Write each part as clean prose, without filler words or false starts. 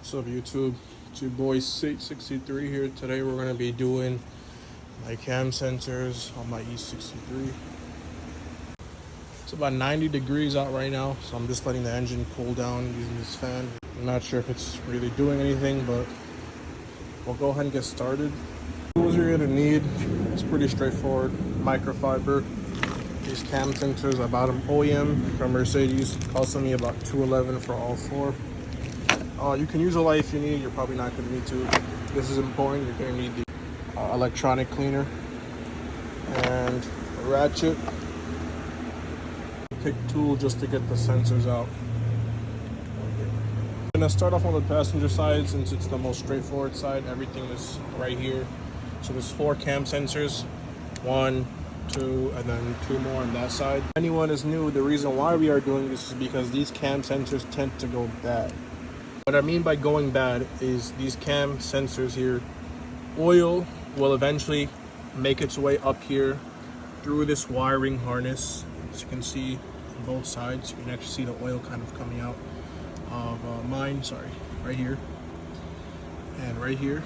What's up YouTube? It's your boy E63 here. Today we're going to be doing my cam sensors on my E63. It's about 90 degrees out right now, so I'm just letting the engine cool down using this fan. I'm not sure if it's really doing anything, but we'll go ahead and get started. Tools you're going to need, it's pretty straightforward. Microfiber. These cam sensors, I bought them OEM from Mercedes. Costing me about $211 for all four. You can use a light if you need. You're probably not going to need to. This is important. You're going to need the electronic cleaner and a ratchet. Pick tool just to get the sensors out. I'm going to start off on the passenger side since it's the most straightforward side. Everything is right here. So there's 4 cam sensors. 1, 2, and then 2 more on that side. If anyone is new, the reason why we are doing this is because these cam sensors tend to go bad. What I mean by going bad is these cam sensors here, oil will eventually make its way up here through this wiring harness. As you can see on both sides, you can actually see the oil kind of coming out of mine, sorry, right here and right here.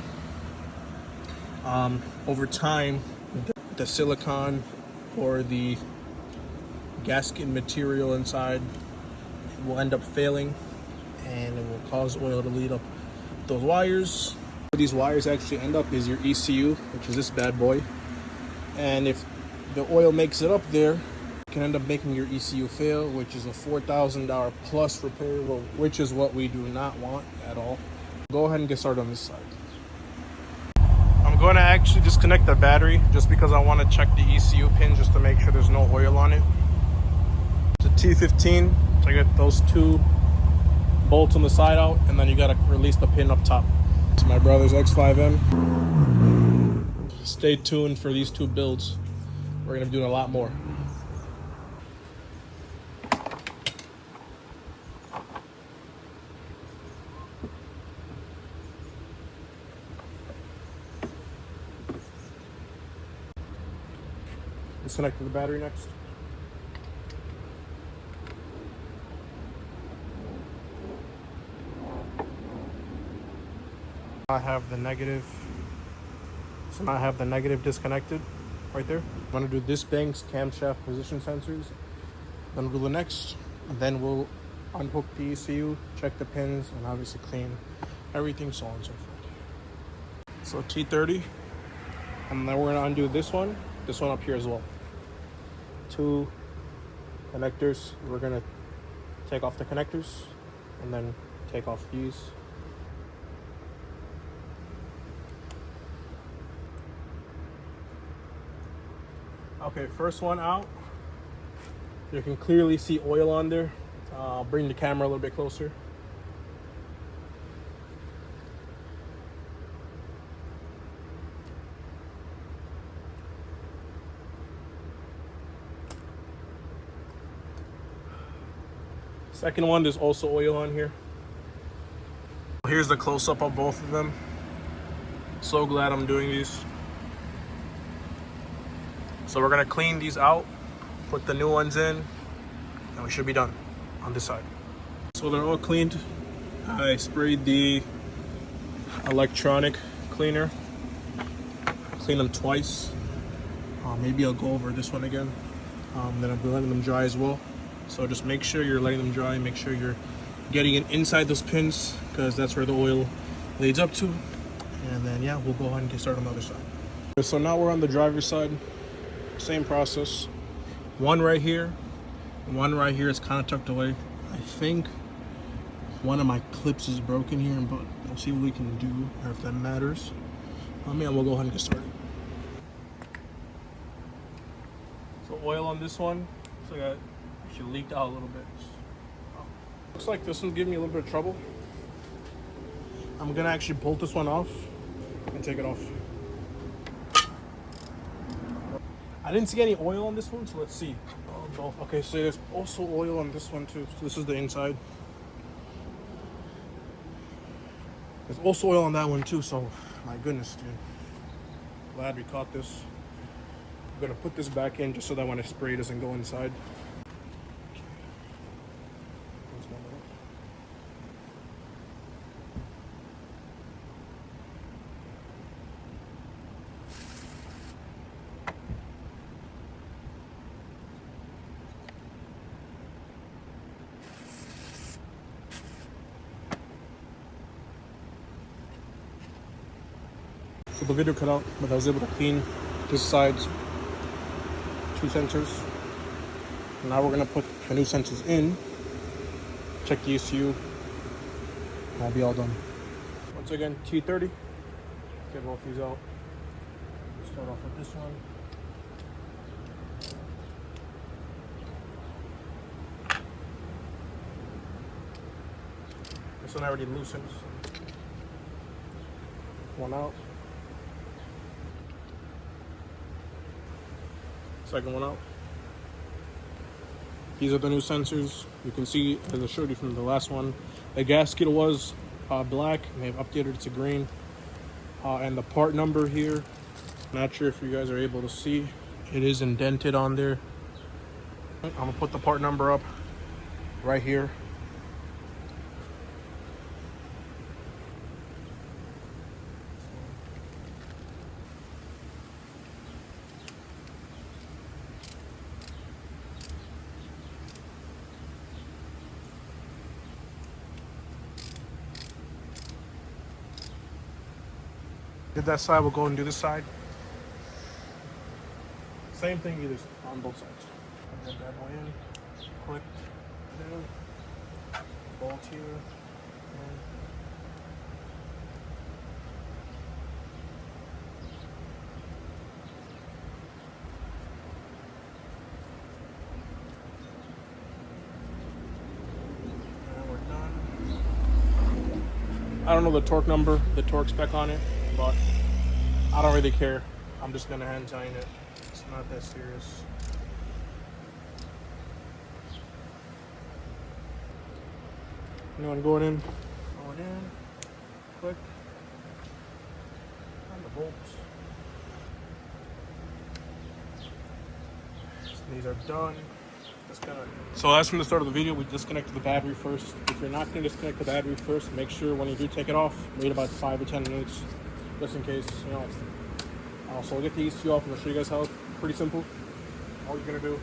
Over time, the silicone or the gasket material inside will end up failing, and it will cause oil to lead up those wires. Where these wires actually end up is your ECU, which is this bad boy. And if the oil makes it up there, it can end up making your ECU fail, which is a $4,000 plus repair, which is what we do not want at all. Go ahead and get started on this side. I'm going to actually disconnect the battery just because I want to check the ECU pin just to make sure there's no oil on it. It's a T15, so I get those 2 bolts on the side out, and then you gotta release the pin up top. It's my brother's X5M. Stay tuned for these 2 builds. We're gonna be doing a lot more. Disconnecting the battery next. I have the negative, so now I have the negative disconnected right there. I'm gonna do this bank's camshaft position sensors, then we'll do the next, and then we'll unhook the ECU, check the pins, and obviously clean everything, so on and so forth. So T30, and then we're gonna undo this one up here as well. 2 connectors. We're gonna take off the connectors and then take off these. Okay, first one out. You can clearly see oil on there. I'll bring the camera a little bit closer. Second one, there's also oil on here. Here's the close-up of both of them. So glad I'm doing these. So we're gonna clean these out, put the new ones in, and we should be done on this side. So they're all cleaned. I sprayed the electronic cleaner. Cleaned them twice. Maybe I'll go over this one again. Then I'll be letting them dry as well. So just make sure you're letting them dry. Make sure you're getting it inside those pins, because that's where the oil leads up to. And then yeah, we'll go ahead and get started on the other side. So now we're on the driver's side. Same process. One right here, one right here is kind of tucked away. I think one of my clips is broken here, but we'll see what we can do, or if that matters. Yeah, we'll go ahead and get started. So oil on this one, so I got actually leaked out a little bit. Looks like this one's giving me a little bit of trouble. I'm gonna actually bolt this one off and take it off. I didn't see any oil on this one, so let's see. Okay, so there's also oil on this one too. So this is the inside. There's also oil on that one too, so my goodness, dude. Glad we caught this. I'm gonna put this back in just so that when I spray it doesn't go inside. So the video cut out, but I was able to clean this side's 2 sensors. Now we're gonna put the new sensors in, check the ECU, and I'll be all done. Once again, T30. Get both these out. Start off with this one. This one already loosened. One out. Second one out. These are the new sensors. You can see, as I showed you from the last one, the gasket was black, and they've updated it to green. And the part number here, not sure if you guys are able to see, it is indented on there. I'm gonna put the part number up right here. Did that side, we'll go and do this side. Same thing either on both sides. Get that one in, click down, bolt here, and we're done. I don't know the torque number, the torque spec on it, but I don't really care. I'm just gonna hand tighten it. It's not that serious. You know, I'm going in, click, on the bolts. So these are done. So as from the start of the video, we disconnected the battery first. If you're not going to disconnect the battery first, make sure when you do take it off, wait about 5 or 10 minutes, just in case, you know. So we'll get the ECU off and I'll show you guys how. Pretty simple. All you're going to do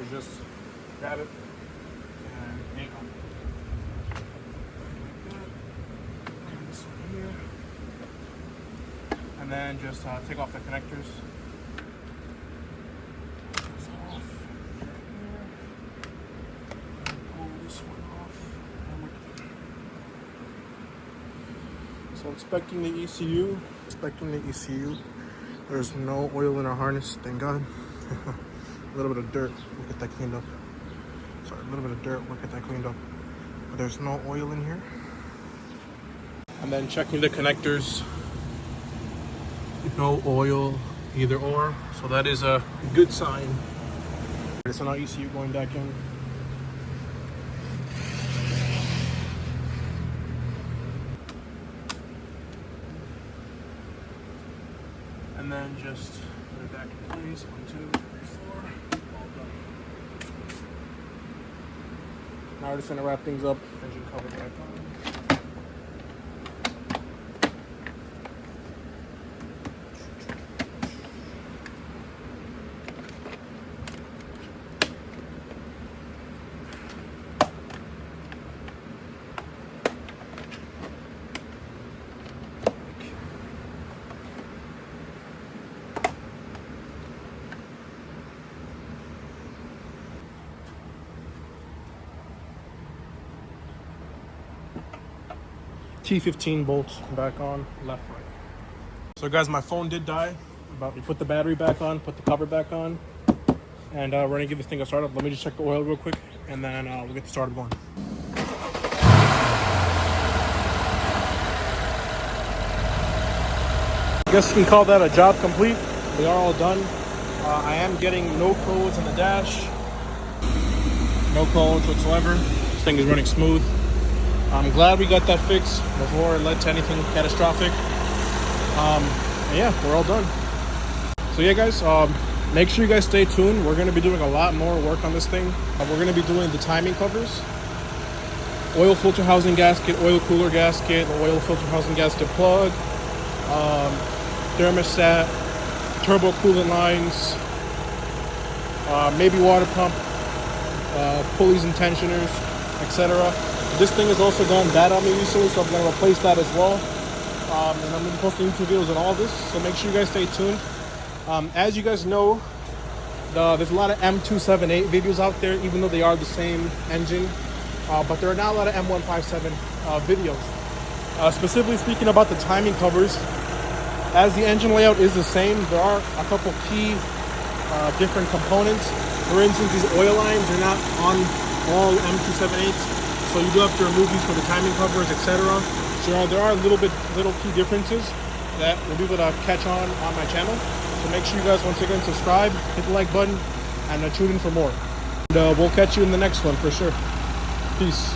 is just grab it and hang on. And this one here. And then just take off the connectors. So inspecting the ECU, there's no oil in our harness, thank God. A little bit of dirt, we'll get that cleaned up. Sorry, a little bit of dirt, we'll get that cleaned up. But there's no oil in here. And then checking the connectors, no oil either or, so that is a good sign. So now ECU going back in. And then just put it back in place. 1, 2, 3, 4. All done. Now we're just gonna wrap things up. Engine cover back on. T15 bolts back on, left, right. So guys, my phone did die. We put the battery back on, put the cover back on, and we're gonna give this thing a start up. Let me just check the oil real quick, and then we'll get the started going. I guess you can call that a job complete. We are all done. I am getting no codes in the dash. No codes whatsoever. This thing is running smooth. I'm glad we got that fixed before it led to anything catastrophic. Yeah, we're all done. So yeah, guys, make sure you guys stay tuned. We're going to be doing a lot more work on this thing. We're going to be doing the timing covers, oil filter housing gasket, oil cooler gasket, oil filter housing gasket plug, thermostat, turbo coolant lines, maybe water pump, pulleys and tensioners, etc. This thing has also gone bad on me recently, so I'm going to replace that as well. and I'm going to be posting YouTube videos on all this, so make sure you guys stay tuned. As you guys know, there's a lot of M278 videos out there, even though they are the same engine, but there are not a lot of M157 videos. Specifically speaking about the timing covers, as the engine layout is the same, there are a couple key different components. For instance, these oil lines are not on all M278s, so you do have to remove these for the timing covers, etc. So there are little key differences that we'll be able to catch on my channel. So make sure you guys once again subscribe, hit the like button, and tune in for more. And we'll catch you in the next one for sure. Peace.